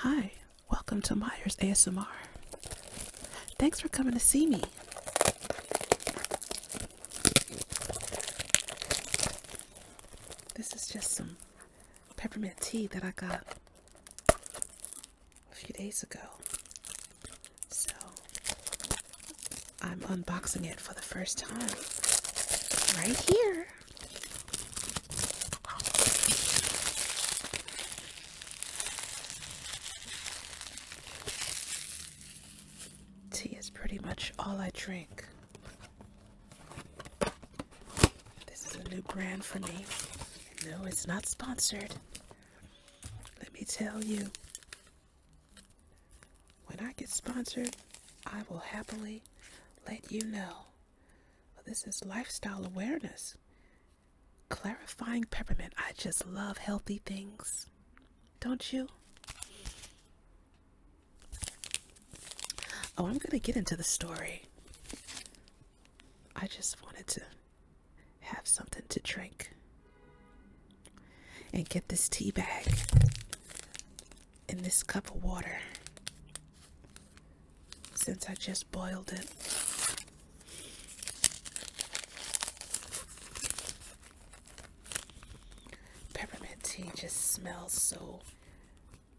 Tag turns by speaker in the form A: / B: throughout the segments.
A: Hi, welcome to Myers ASMR. Thanks for coming to see me. This is just some peppermint tea that I got a few days ago. So, I'm unboxing it for the first time right here. Tea is pretty much all I drink. This is a new brand for me. No, it's not sponsored. Let me tell you, when I get sponsored, I will happily let you know. But this is lifestyle awareness. Clarifying peppermint. I just love healthy things. Don't you? Oh, I'm going to get into the story. I just wanted to have something to drink and get this tea bag in this cup of water since I just boiled it. Peppermint tea just smells so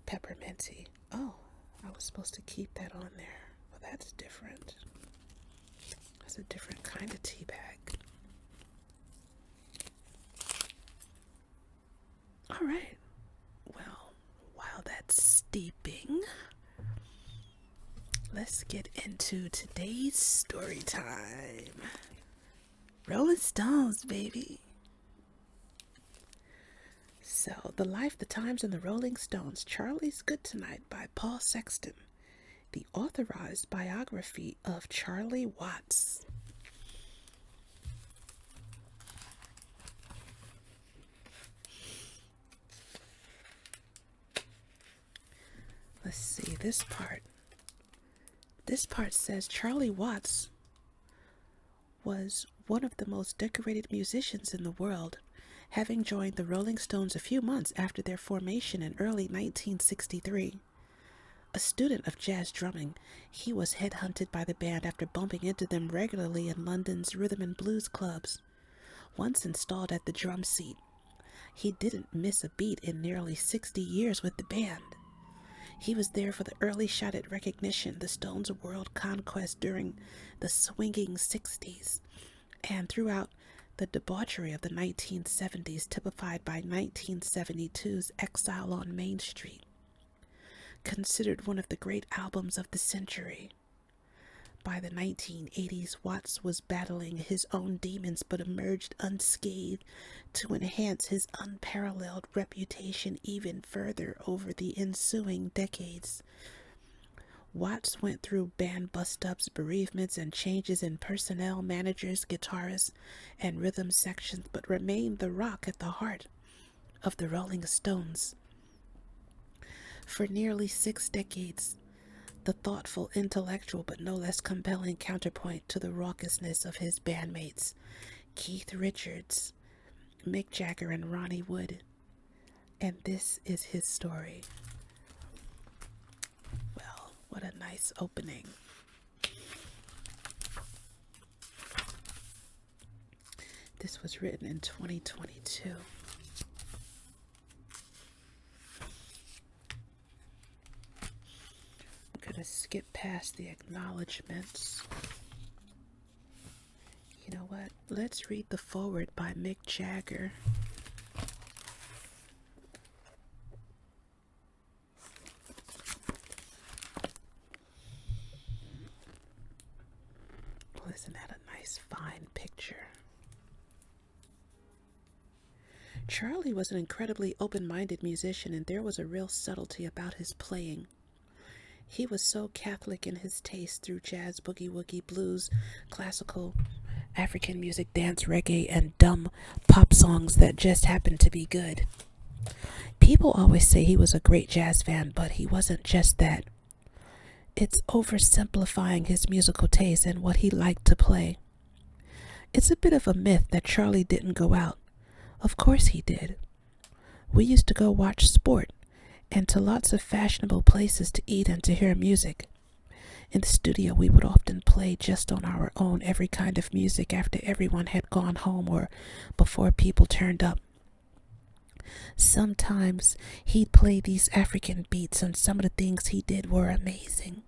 A: pepperminty. Oh, I was supposed to keep that on there. Well, that's different. That's a different kind of tea bag. All right. Well, while that's steeping, let's get into today's story time. Rolling Stones, baby. So, The Life, the Times, and the Rolling Stones, Charlie's Good Tonight by Paul Sexton. The Authorized Biography of Charlie Watts. Let's see, this part. This part says Charlie Watts was one of the most decorated musicians in the world, having joined the Rolling Stones a few months after their formation in early 1963. A student of jazz drumming, he was headhunted by the band after bumping into them regularly in London's rhythm and blues clubs. Once installed at the drum seat, he didn't miss a beat in nearly 60 years with the band. He was there for the early shot at recognition, the Stones' world conquest during the swinging 60s, and throughout the debauchery of the 1970s, typified by 1972's Exile on Main Street. Considered one of the great albums of the century. By the 1980s, Watts was battling his own demons but emerged unscathed to enhance his unparalleled reputation even further over the ensuing decades. Watts went through band bust-ups, bereavements, and changes in personnel, managers, guitarists, and rhythm sections, but remained the rock at the heart of the Rolling Stones. For nearly 6 decades, the thoughtful, intellectual, but no less compelling counterpoint to the raucousness of his bandmates, Keith Richards, Mick Jagger, and Ronnie Wood. And this is his story. Well, what a nice opening. This was written in 2022. Gonna skip past the acknowledgments. You know what? Let's read the foreword by Mick Jagger. Well, isn't that a nice, fine picture? Charlie was an incredibly open-minded musician, and there was a real subtlety about his playing. He was so Catholic in his taste through jazz, boogie-woogie, blues, classical, African music, dance, reggae, and dumb pop songs that just happened to be good. People always say he was a great jazz fan, but he wasn't just that. It's oversimplifying his musical taste and what he liked to play. It's a bit of a myth that Charlie didn't go out. Of course he did. We used to go watch sport, and to lots of fashionable places to eat and to hear music. In the studio, we would often play just on our own every kind of music after everyone had gone home or before people turned up. Sometimes he'd play these African beats, and some of the things he did were amazing.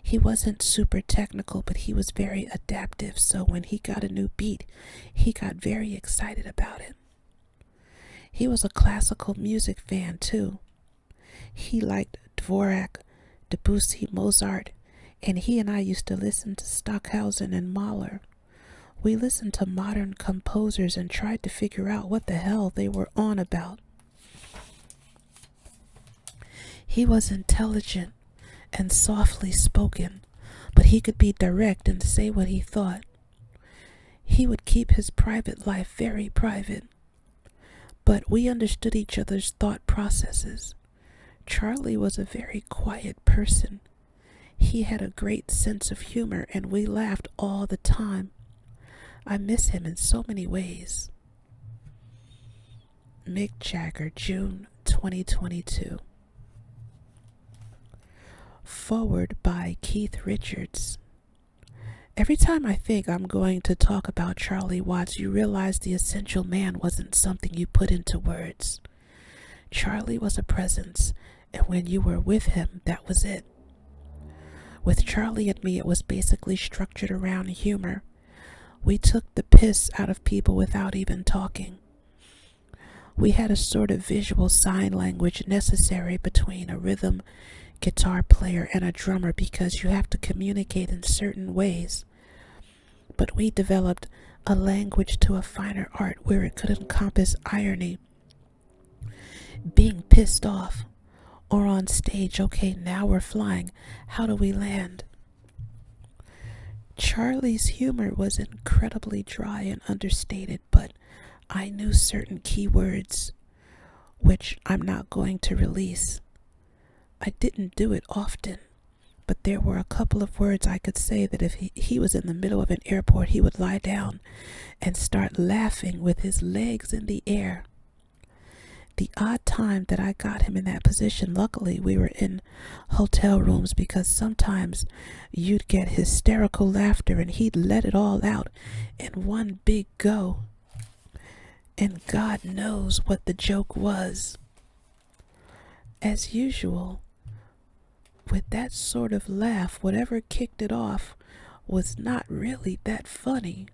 A: He wasn't super technical, but he was very adaptive, so when he got a new beat, he got very excited about it. He was a classical music fan, too. He liked Dvorak, Debussy, Mozart, and he and I used to listen to Stockhausen and Mahler. We listened to modern composers and tried to figure out what the hell they were on about. He was intelligent and softly spoken, but he could be direct and say what he thought. He would keep his private life very private, but we understood each other's thought processes. Charlie was a very quiet person. He had a great sense of humor, and we laughed all the time. I miss him in so many ways. Mick Jagger, June 2022. Forward by Keith Richards. Every time I think I'm going to talk about Charlie Watts, you realize the essential man wasn't something you put into words. Charlie was a presence, and when you were with him, that was it. With Charlie and me, it was basically structured around humor. We took the piss out of people without even talking. We had a sort of visual sign language necessary between a rhythm guitar player and a drummer because you have to communicate in certain ways. But we developed a language to a finer art where it could encompass irony, being pissed off, or on stage, okay, now we're flying, how do we land? Charlie's humor was incredibly dry and understated, but I knew certain key words, which I'm not going to release. I didn't do it often, but there were a couple of words I could say that if he was in the middle of an airport, he would lie down and start laughing with his legs in the air. The odd time that I got him in that position, luckily we were in hotel rooms because sometimes you'd get hysterical laughter and he'd let it all out in one big go. And God knows what the joke was. As usual, with that sort of laugh, whatever kicked it off was not really that funny.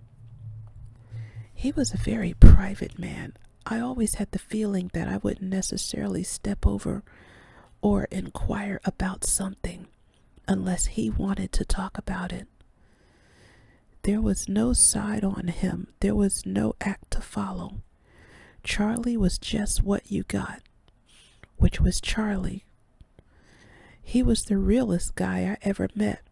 A: He was a very private man. I always had the feeling that I wouldn't necessarily step over or inquire about something unless he wanted to talk about it. There was no side on him. There was no act to follow. Charlie was just what you got, which was Charlie. He was the realest guy I ever met.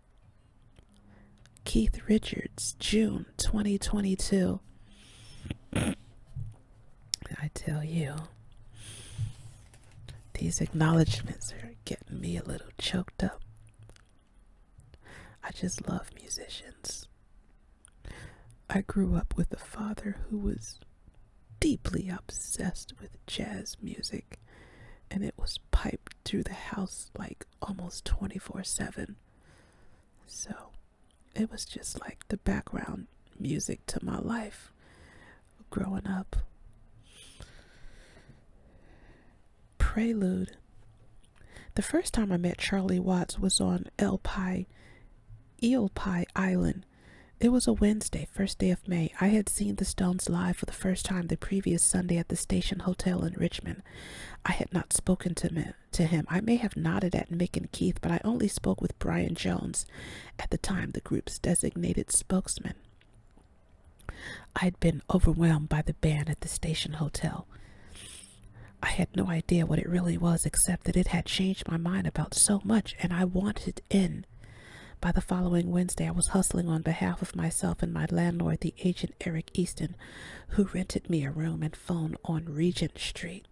A: Keith Richards, June 2022. I tell you, these acknowledgments are getting me a little choked up. I just love musicians. I grew up with a father who was deeply obsessed with jazz music, and it was piped through the house like almost 24/7. So it was just like the background music to my life growing up. Prelude. The first time I met Charlie Watts was on Eel Pie Island. It was a Wednesday, first day of May. I had seen the Stones live for the first time the previous Sunday at the Station Hotel in Richmond. I had not spoken to him. I may have nodded at Mick and Keith, but I only spoke with Brian Jones, at the time the group's designated spokesman. I'd been overwhelmed by the band at the Station Hotel. I had no idea what it really was, except that it had changed my mind about so much, and I wanted in. By the following Wednesday, I was hustling on behalf of myself and my landlord, the agent Eric Easton, who rented me a room and phone on Regent Street.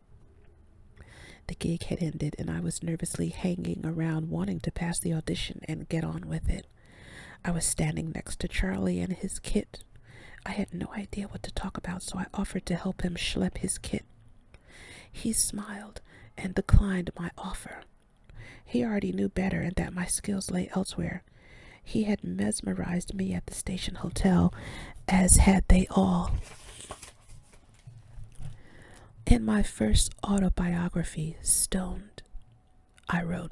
A: The gig had ended, and I was nervously hanging around, wanting to pass the audition and get on with it. I was standing next to Charlie and his kit. I had no idea what to talk about, so I offered to help him schlep his kit. He smiled and declined my offer. He already knew better and that my skills lay elsewhere. He had mesmerized me at the station hotel, as had they all. In my first autobiography, Stoned, I wrote,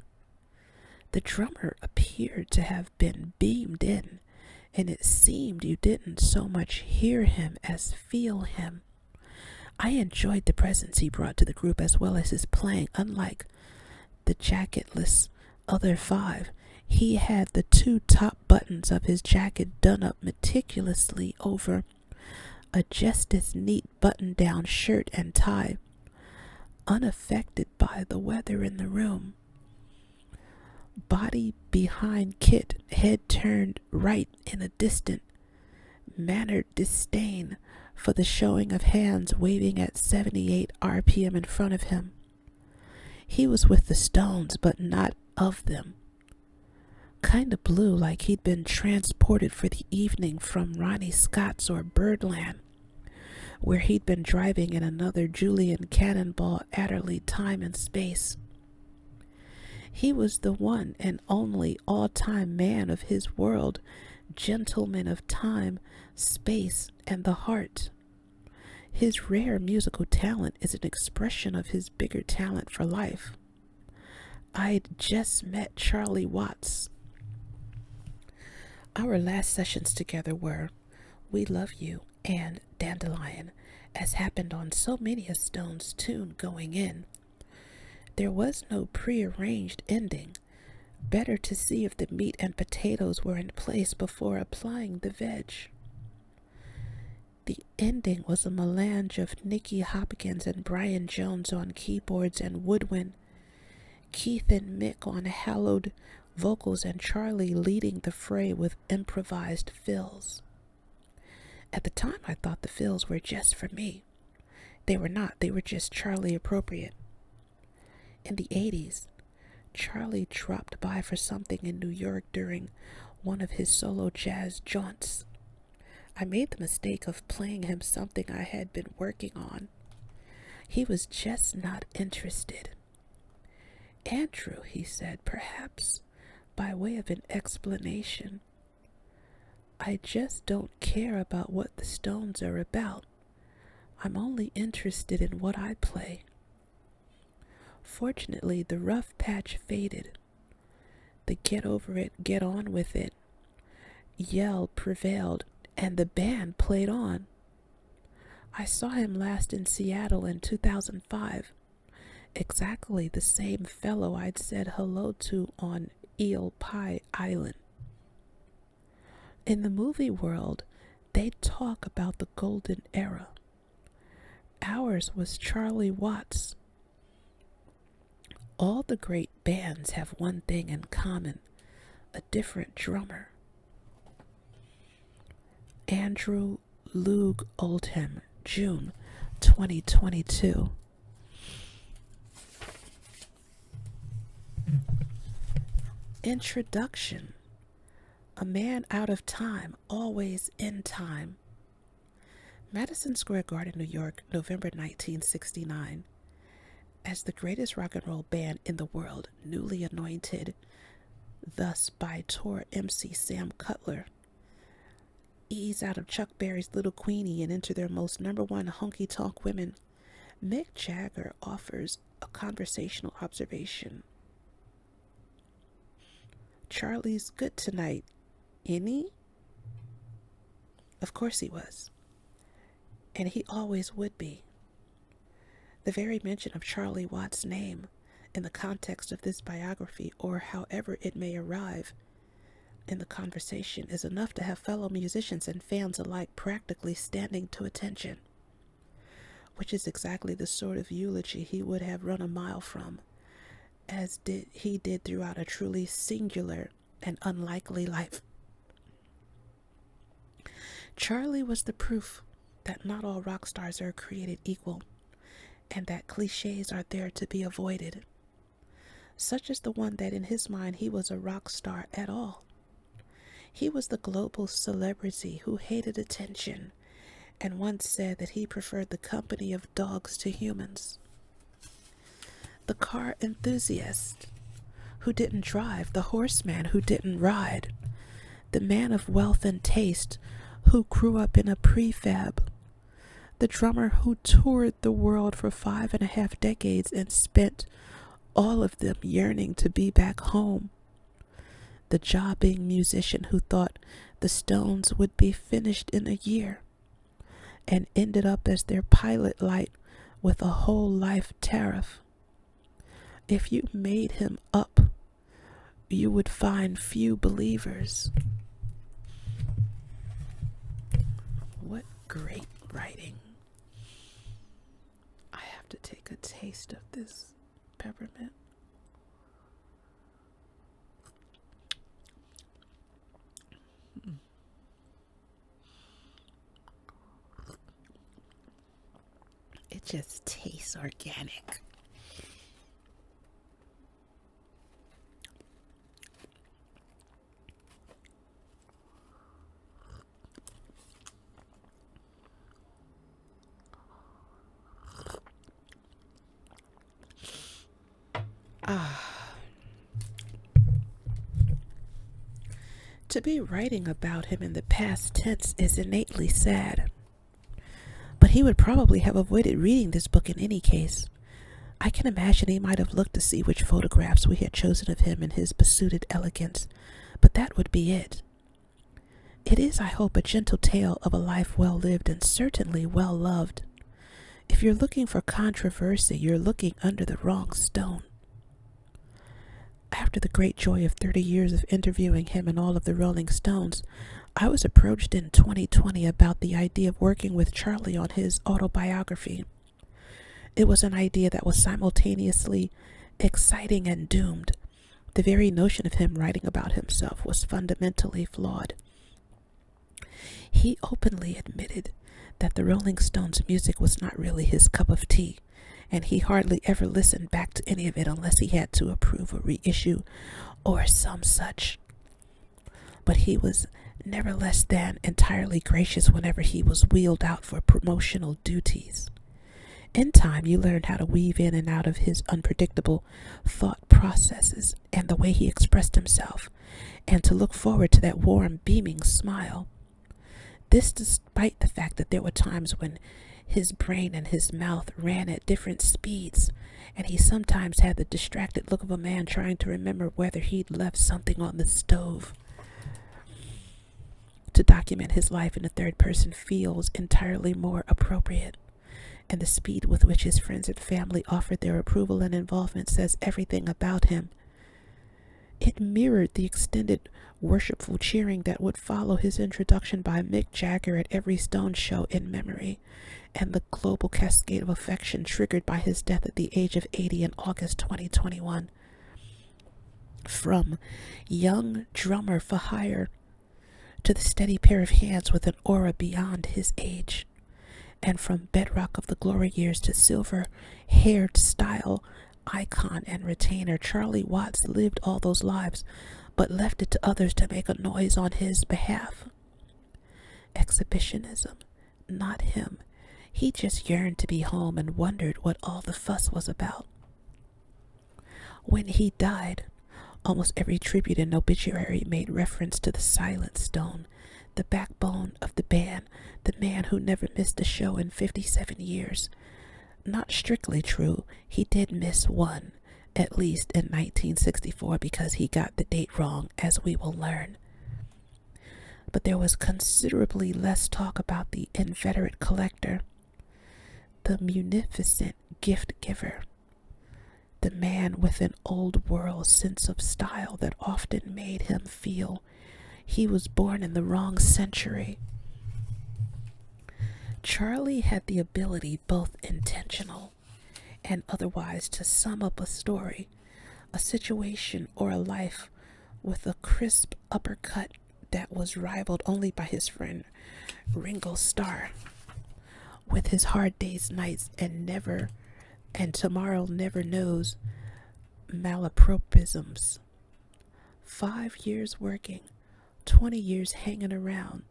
A: "The drummer appeared to have been beamed in, and it seemed you didn't so much hear him as feel him. I enjoyed the presence he brought to the group as well as his playing. Unlike the jacketless other five, he had the two top buttons of his jacket done up meticulously over a just as neat button-down shirt and tie, unaffected by the weather in the room. Body behind kit, head turned right in a distant, mannered disdain for the showing of hands waving at 78 RPM in front of him. He was with the Stones, but not of them. Kinda blue, like he'd been transported for the evening from Ronnie Scott's or Birdland, where he'd been driving in another Julian Cannonball Adderley time and space. He was the one and only all-time man of his world, gentleman of time, space, and the heart. His rare musical talent is an expression of his bigger talent for life. I'd just met Charlie Watts. Our last sessions together were We Love You and Dandelion, as happened on so many a Stones tune going in. There was no prearranged ending. Better to see if the meat and potatoes were in place before applying the veg. The ending was a melange of Nicky Hopkins and Brian Jones on keyboards and woodwind, Keith and Mick on hallowed vocals, and Charlie leading the fray with improvised fills. At the time, I thought the fills were just for me. They were not. They were just Charlie appropriate. In the 80s, Charlie dropped by for something in New York during one of his solo jazz jaunts. I made the mistake of playing him something I had been working on. He was just not interested. "Andrew," he said, perhaps by way of an explanation, "I just don't care about what the Stones are about. I'm only interested in what I play." Fortunately, the rough patch faded. The get over it, get on with it yell prevailed, and the band played on. I saw him last in Seattle in 2005. Exactly the same fellow I'd said hello to on Eel Pie Island. In the movie world, they talk about the golden era. Ours was Charlie Watts. All the great bands have one thing in common: a different drummer. Andrew Loog Oldham, June 2022. Introduction. A man out of time, always in time. Madison Square Garden, New York, November 1969. As the greatest rock and roll band in the world, newly anointed thus by tour MC Sam Cutler, ease out of Chuck Berry's Little Queenie and enter their most #1 honky-tonk women, Mick Jagger offers a conversational observation. "Charlie's good tonight, ain't he?" Of course he was. And he always would be. The very mention of Charlie Watts' name in the context of this biography, or however it may arrive in the conversation, is enough to have fellow musicians and fans alike practically standing to attention, which is exactly the sort of eulogy he would have run a mile from, as he did throughout a truly singular and unlikely life. Charlie was the proof that not all rock stars are created equal, and that cliches are there to be avoided, such as the one that in his mind he was a rock star at all. He was the global celebrity who hated attention, and once said that he preferred the company of dogs to humans. the car enthusiast who didn't drive, the horseman who didn't ride, the man of wealth and taste who grew up in a prefab, the drummer who toured the world for 5.5 decades and spent all of them yearning to be back home, the jobbing musician who thought the Stones would be finished in a year and ended up as their pilot light with a whole life tariff. If you made him up, you would find few believers. What great writing. I have to take a taste of this peppermint. It just tastes organic. To be writing about him in the past tense is innately sad. But he would probably have avoided reading this book in any case. I can imagine he might have looked to see which photographs we had chosen of him in his besuited elegance, but that would be it. It is, I hope, a gentle tale of a life well lived and certainly well loved. If you're looking for controversy, you're looking under the wrong stone. After the great joy of 30 years of interviewing him and all of the Rolling Stones, I was approached in 2020 about the idea of working with Charlie on his autobiography. It was an idea that was simultaneously exciting and doomed. The very notion of him writing about himself was fundamentally flawed. He openly admitted that the Rolling Stones' music was not really his cup of tea, and he hardly ever listened back to any of it unless he had to approve a reissue or some such. But he was never less than entirely gracious whenever he was wheeled out for promotional duties. In time, you learned how to weave in and out of his unpredictable thought processes and the way he expressed himself, and to look forward to that warm, beaming smile. This despite the fact that there were times when his brain and his mouth ran at different speeds, and he sometimes had the distracted look of a man trying to remember whether he'd left something on the stove. To document his life in the third person feels entirely more appropriate, and the speed with which his friends and family offered their approval and involvement says everything about him. It mirrored the extended worshipful cheering that would follow his introduction by Mick Jagger at every Stones show in memory, and the global cascade of affection triggered by his death at the age of 80 in August 2021. From young drummer for hire to the steady pair of hands with an aura beyond his age, and from bedrock of the glory years to silver-haired style icon and retainer, Charlie Watts lived all those lives, but left it to others to make a noise on his behalf. Exhibitionism, not him. He just yearned to be home and wondered what all the fuss was about. When he died, almost every tribute and obituary made reference to the Silent Stone, the backbone of the band, the man who never missed a show in 57 years. Not strictly true, he did miss one, at least in 1964, because he got the date wrong, as we will learn. But there was considerably less talk about the inveterate collector, the munificent gift giver, the man with an old world sense of style that often made him feel he was born in the wrong century. Charlie had the ability, both intentional and otherwise, to sum up a story, a situation, or a life with a crisp uppercut that was rivaled only by his friend Ringo Starr. With his hard days, nights, and tomorrow never knows malapropisms. 5 years working, 20 years hanging around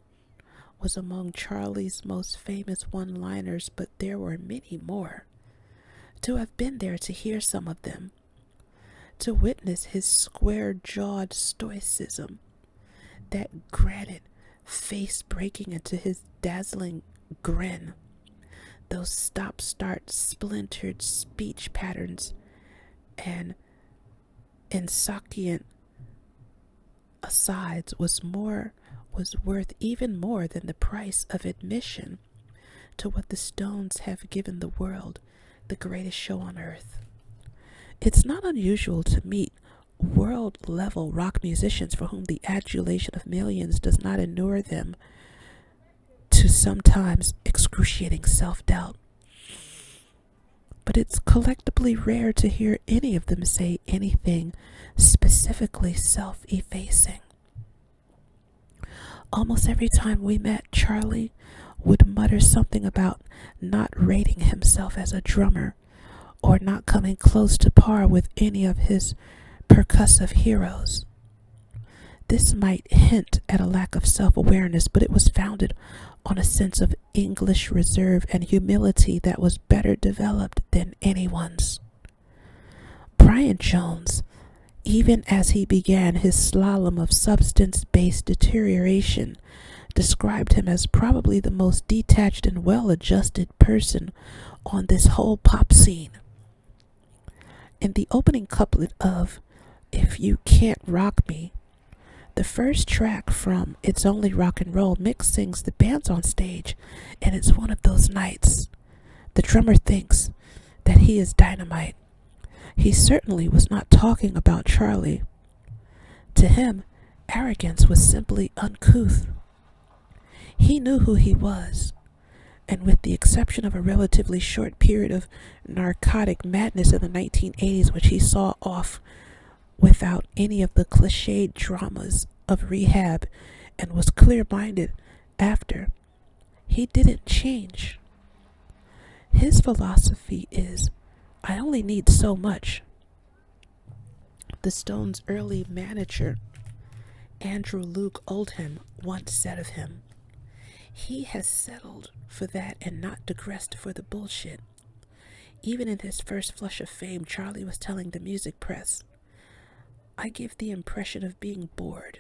A: was among Charlie's most famous one-liners, but there were many more. to have been there to hear some of them, to witness his square-jawed stoicism, that granite face breaking into his dazzling grin, those stop-start splintered speech patterns and insouciant asides was worth even more than the price of admission to what the Stones have given the world, the greatest show on earth. It's not unusual to meet world-level rock musicians for whom the adulation of millions does not inure them to sometimes excruciating self-doubt. But it's collectively rare to hear any of them say anything specifically self-effacing. Almost every time we met, Charlie would mutter something about not rating himself as a drummer or not coming close to par with any of his percussive heroes. This might hint at a lack of self-awareness, but it was founded on a sense of English reserve and humility that was better developed than anyone's. Brian Jones, even as he began his slalom of substance-based deterioration, described him as probably the most detached and well-adjusted person on this whole pop scene. In the opening couplet of If You Can't Rock Me, the first track from It's Only Rock and Roll, Mick sings the band's on stage, and it's one of those nights. The drummer thinks that he is dynamite. He certainly was not talking about Charlie. To him, arrogance was simply uncouth. He knew who he was, and with the exception of a relatively short period of narcotic madness in the 1980s, which he saw off without any of the cliched dramas of rehab and was clear-minded after, he didn't change. His philosophy is, I only need so much. The Stones' early manager, Andrew Luke Oldham, once said of him, he has settled for that and not digressed for the bullshit. Even in his first flush of fame, Charlie was telling the music press, I give the impression of being bored,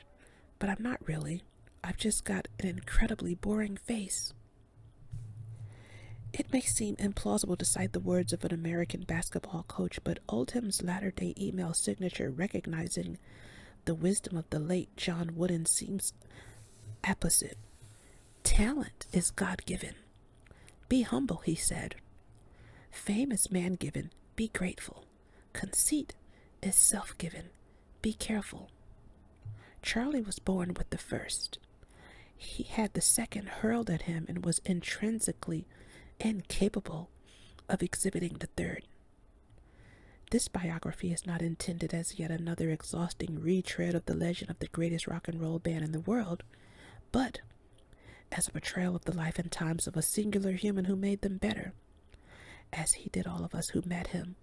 A: but I'm not really. I've just got an incredibly boring face. It may seem implausible to cite the words of an American basketball coach, but Oldham's latter-day email signature recognizing the wisdom of the late John Wooden seems apposite. Talent is God-given. Be humble, he said. Fame is man-given. Be grateful. Conceit is self-given. Be careful. Charlie was born with the first. He had the second hurled at him and was intrinsically incapable of exhibiting the third. This biography is not intended as yet another exhausting retread of the legend of the greatest rock and roll band in the world, but as a portrayal of the life and times of a singular human who made them better, as he did all of us who met him.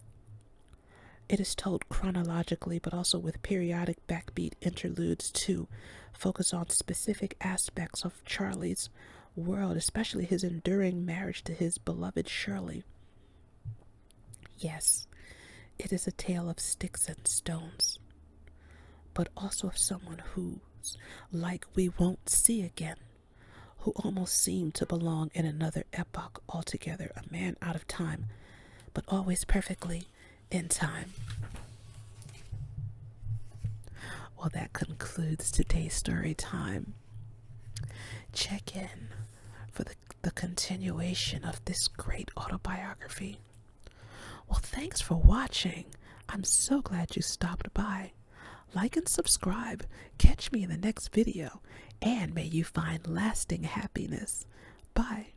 A: It is told chronologically, but also with periodic backbeat interludes to focus on specific aspects of Charlie's world, especially his enduring marriage to his beloved Shirley. Yes, it is a tale of sticks and stones, but also of someone who's like we won't see again, who almost seemed to belong in another epoch altogether, a man out of time, but always perfectly in time. Well, that concludes today's story time. Check in for the continuation of this great autobiography. Well, thanks for watching. I'm so glad you stopped by. Like and subscribe. Catch me in the next video, and may you find lasting happiness. Bye.